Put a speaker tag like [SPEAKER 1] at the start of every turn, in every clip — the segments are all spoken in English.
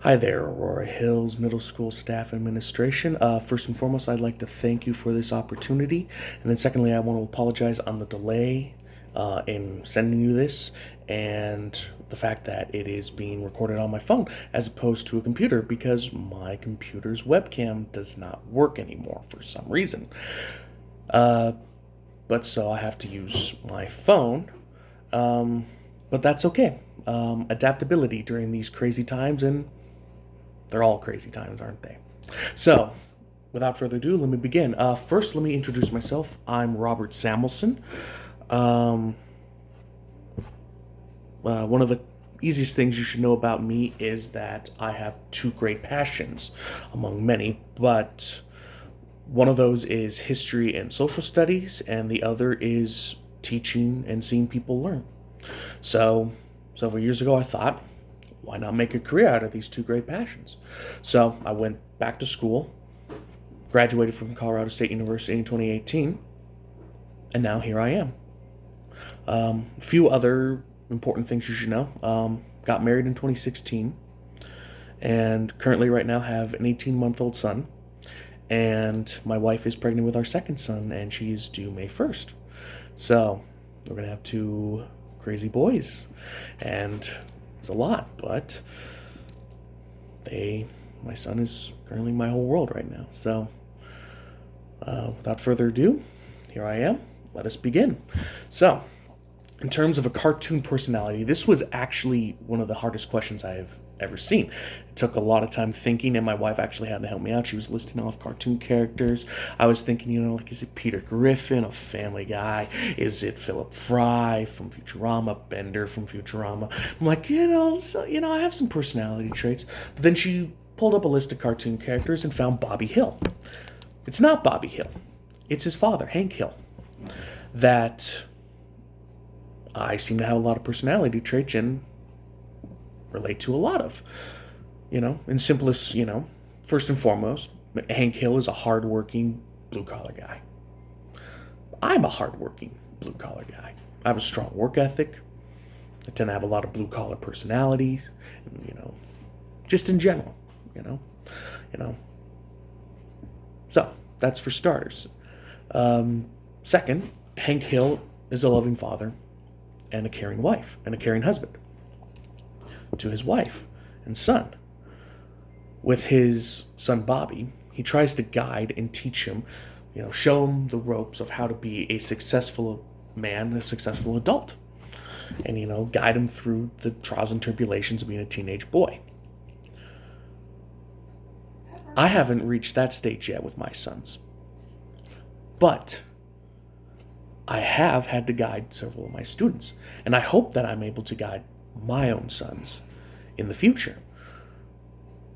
[SPEAKER 1] Hi there, Aurora Hills Middle School staff administration. First and foremost, I'd like to thank you for this opportunity. And then, secondly, I want to apologize on the delay in sending you this and the fact that it is being recorded on my phone as opposed to a computer because my computer's webcam does not work anymore for some reason. Uh, but so I have to use my phone. Um, but that's okay. Adaptability during these crazy times, and they're all crazy times, aren't they? So, without further ado, let me begin. First, let me introduce myself. I'm Robert Samuelson. Um, one of the easiest things you should know about me is that I have two great passions, among many, but one of those is history and social studies, and the other is teaching and seeing people learn. So, several years ago, I thought, why not make a career out of these two great passions? So, I went back to school, graduated from Colorado State University in 2018, and now here I am. A few other important things you should know. Got married in 2016, and currently, right now, have an 18-month-old son. And my wife is pregnant with our second son, and she's due May 1st. So, we're going to have two crazy boys. And it's a lot, but my son is currently my whole world right now. So, without further ado, here I am. Let us begin. So, in terms of a cartoon personality, this was actually one of the hardest questions I have ever seen. It took a lot of time thinking, and my wife actually had to help me out. She was listing off cartoon characters. I was thinking, like, is it Peter Griffin of Family Guy? Is it Philip Fry from Futurama? Bender from Futurama? I'm like, I have some personality traits. But then she pulled up a list of cartoon characters and found Bobby Hill. It's not Bobby Hill. It's his father, Hank Hill. That I seem to have a lot of personality traits and relate to a lot of. In simplest, first and foremost, Hank Hill is a hardworking blue collar guy. I'm a hardworking blue collar guy. I have a strong work ethic. I tend to have a lot of blue collar personalities, just in general, you know. So that's for starters. Second, Hank Hill is a loving father and a caring wife and a caring husband to his wife and son. With his son Bobby, he tries to guide and teach him, show him the ropes of how to be a successful man, a successful adult, and guide him through the trials and tribulations of being a teenage boy. I haven't reached that stage yet with my sons, but I have had to guide several of my students, and I hope that I'm able to guide my own sons in the future.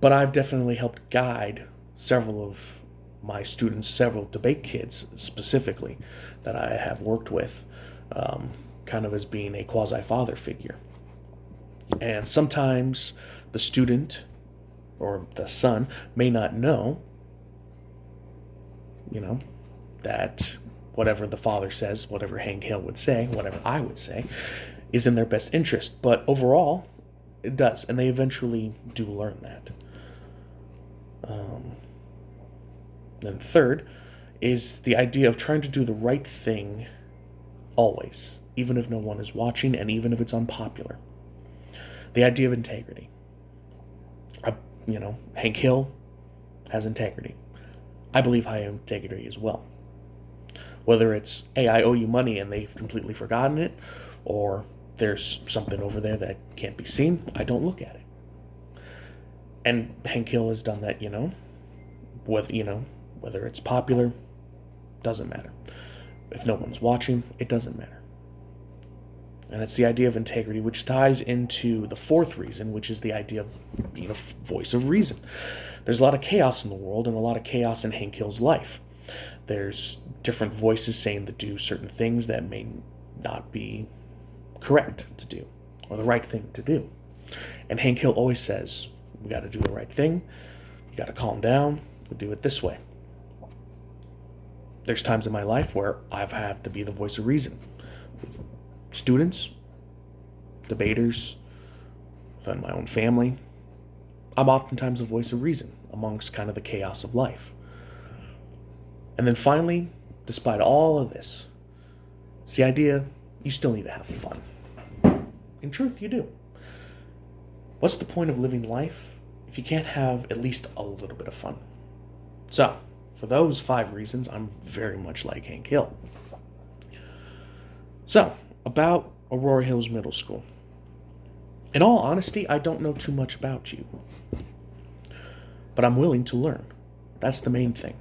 [SPEAKER 1] But I've definitely helped guide several of my students, several debate kids specifically, that I have worked with, kind of as being a quasi-father figure. And sometimes the student or the son may not know, that whatever the father says, whatever Hank Hill would say, whatever I would say, is in their best interest. But overall, it does, and they eventually do learn that. Then third is the idea of trying to do the right thing always, even if no one is watching and even if it's unpopular. The idea of integrity. Hank Hill has integrity. I believe I have integrity as well. Whether it's, hey, I owe you money and they've completely forgotten it, or there's something over there that can't be seen, I don't look at it. And Hank Hill has done that, whether it's popular, doesn't matter. If no one's watching, it doesn't matter. And it's the idea of integrity, which ties into the fourth reason, which is the idea of being a voice of reason. There's a lot of chaos in the world and a lot of chaos in Hank Hill's life. There's different voices saying to do certain things that may not be correct to do or the right thing to do. And Hank Hill always says, we got to do the right thing. You got to calm down. We'll do it this way. There's times in my life where I've had to be the voice of reason. Students, debaters, within my own family, I'm oftentimes a voice of reason amongst kind of the chaos of life. And then finally, despite all of this, it's the idea you still need to have fun. In truth, you do. What's the point of living life if you can't have at least a little bit of fun? So, for those 5 reasons, I'm very much like Hank Hill. So, about Aurora Hills Middle School. In all honesty, I don't know too much about you, but I'm willing to learn. That's the main thing.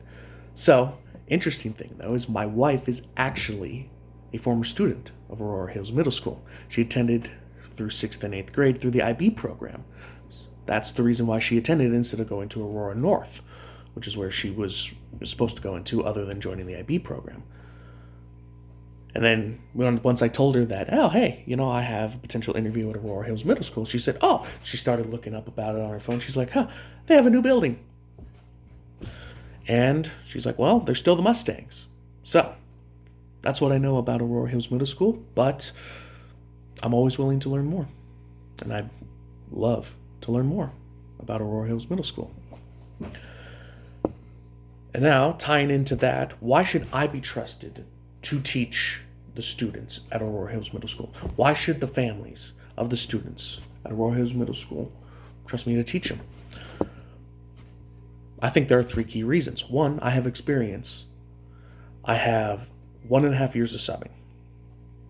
[SPEAKER 1] So, interesting thing though is my wife is actually a former student of Aurora Hills Middle School. She attended through 6th and 8th grade through the IB program. That's the reason why she attended instead of going to Aurora North, which is where she was supposed to go into other than joining the IB program. And then once I told her that, oh, hey, I have a potential interview at Aurora Hills Middle School, she said, oh, she started looking up about it on her phone. She's like, they have a new building. And she's like, well, they're still the Mustangs. So that's what I know about Aurora Hills Middle School, but I'm always willing to learn more. And I'd love to learn more about Aurora Hills Middle School. And now, tying into that, why should I be trusted to teach the students at Aurora Hills Middle School? Why should the families of the students at Aurora Hills Middle School trust me to teach them? I think there are 3 key reasons. 1, I have experience. I have 1.5 years of subbing.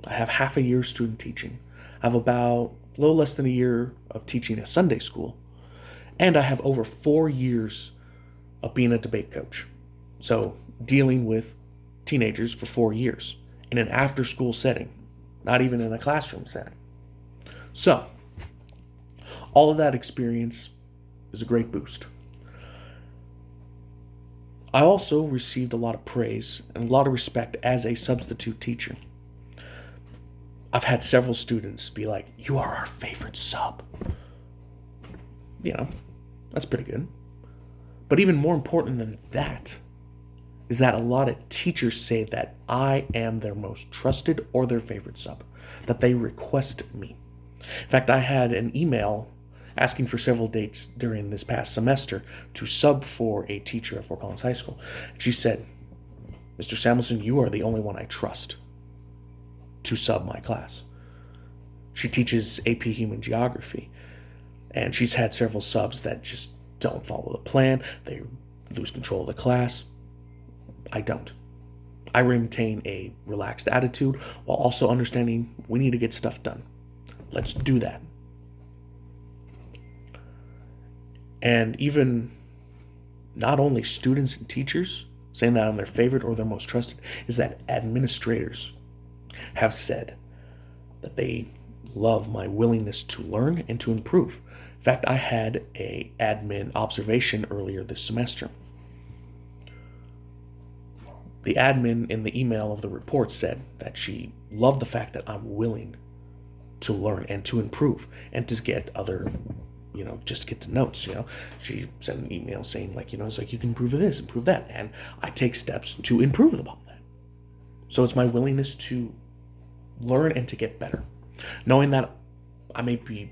[SPEAKER 1] I have half a year student teaching. I have about a little less than a year of teaching at Sunday school. And I have over 4 years of being a debate coach. So dealing with teenagers for 4 years in an after-school setting, not even in a classroom setting. So all of that experience is a great boost. I also received a lot of praise and a lot of respect as a substitute teacher. I've had several students be like, you are our favorite sub. That's pretty good. But even more important than that is that a lot of teachers say that I am their most trusted or their favorite sub, that they request me. In fact, I had an email asking for several dates during this past semester to sub for a teacher at Fort Collins High School. She said, Mr. Samuelson, you are the only one I trust to sub my class. She teaches AP Human Geography, and she's had several subs that just don't follow the plan. They lose control of the class. I don't. I maintain a relaxed attitude while also understanding we need to get stuff done. Let's do that. And even not only students and teachers saying that I'm their favorite or their most trusted, is that administrators have said that they love my willingness to learn and to improve. In fact, I had an admin observation earlier this semester. The admin in the email of the report said that she loved the fact that I'm willing to learn and to improve and to get other, just get the notes, She sent an email saying it's like you can improve this, improve that. And I take steps to improve upon that. So it's my willingness to learn and to get better. Knowing that I may be,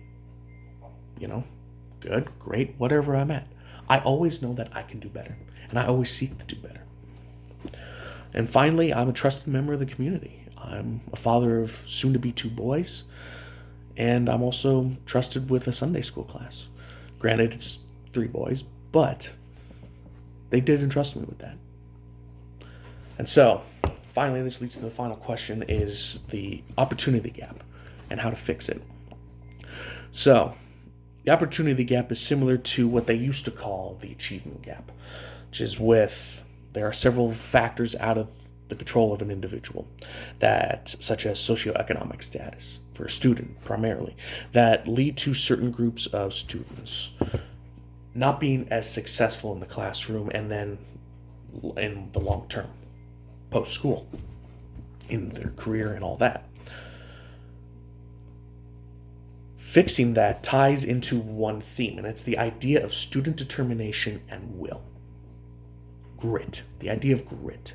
[SPEAKER 1] good, great, whatever I'm at. I always know that I can do better. And I always seek to do better. And finally, I'm a trusted member of the community. I'm a father of soon-to-be 2 boys, and I'm also trusted with a Sunday school class. Granted, it's 3 boys, but they did entrust me with that. And so, finally, this leads to the final question, is the opportunity gap and how to fix it. So, the opportunity gap is similar to what they used to call the achievement gap, which is there are several factors out of the control of an individual, such as socioeconomic status for a student primarily, that lead to certain groups of students not being as successful in the classroom and then in the long term, post-school, in their career and all that. Fixing that ties into one theme, and it's the idea of student determination and will. Grit, the idea of grit.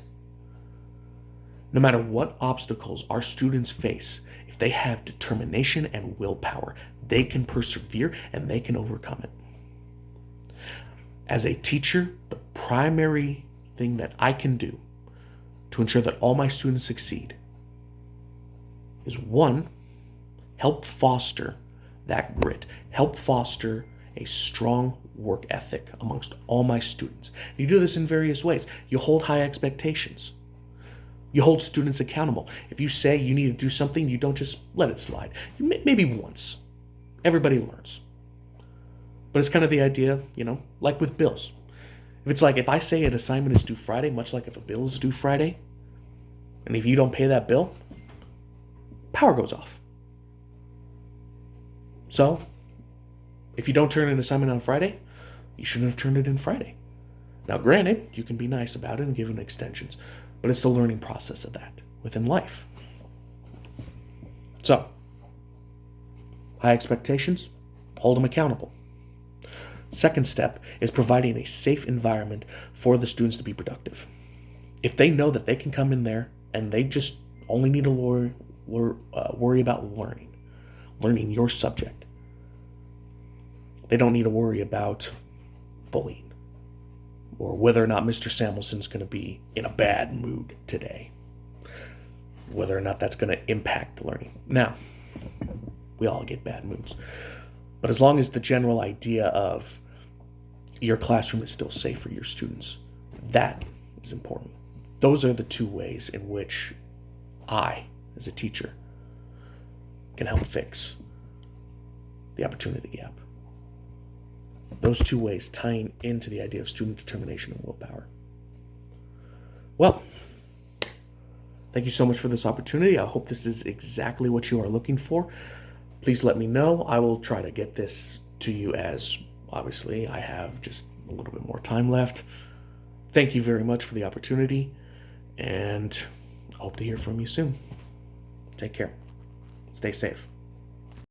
[SPEAKER 1] No matter what obstacles our students face, if they have determination and willpower, they can persevere and they can overcome it. As a teacher, the primary thing that I can do to ensure that all my students succeed is, one, help foster that grit, help foster a strong work ethic amongst all my students. You do this in various ways. You hold high expectations. You hold students accountable. If you say you need to do something, you don't just let it slide. Maybe once. Everybody learns. But it's kind of the idea, like with bills. If it's like, if I say an assignment is due Friday, much like if a bill is due Friday, and if you don't pay that bill, power goes off. So, if you don't turn an assignment on Friday, you shouldn't have turned it in Friday. Now, granted, you can be nice about it and give them extensions, but it's the learning process of that within life. So, high expectations, hold them accountable. Second step is providing a safe environment for the students to be productive. If they know that they can come in there and they just only need to worry about learning your subject, they don't need to worry about bullying or whether or not Mr. Samuelson's going to be in a bad mood today, whether or not that's going to impact the learning. Now, we all get bad moods, but as long as the general idea of your classroom is still safe for your students, that is important. Those are the two ways in which I, as a teacher, can help fix the opportunity gap. Those two ways tying into the idea of student determination and willpower. Well, thank you so much for this opportunity. I hope this is exactly what you are looking for. Please let me know. I will try to get this to you, as obviously I have just a little bit more time left. Thank you very much for the opportunity, and I hope to hear from you soon. Take care. Stay safe.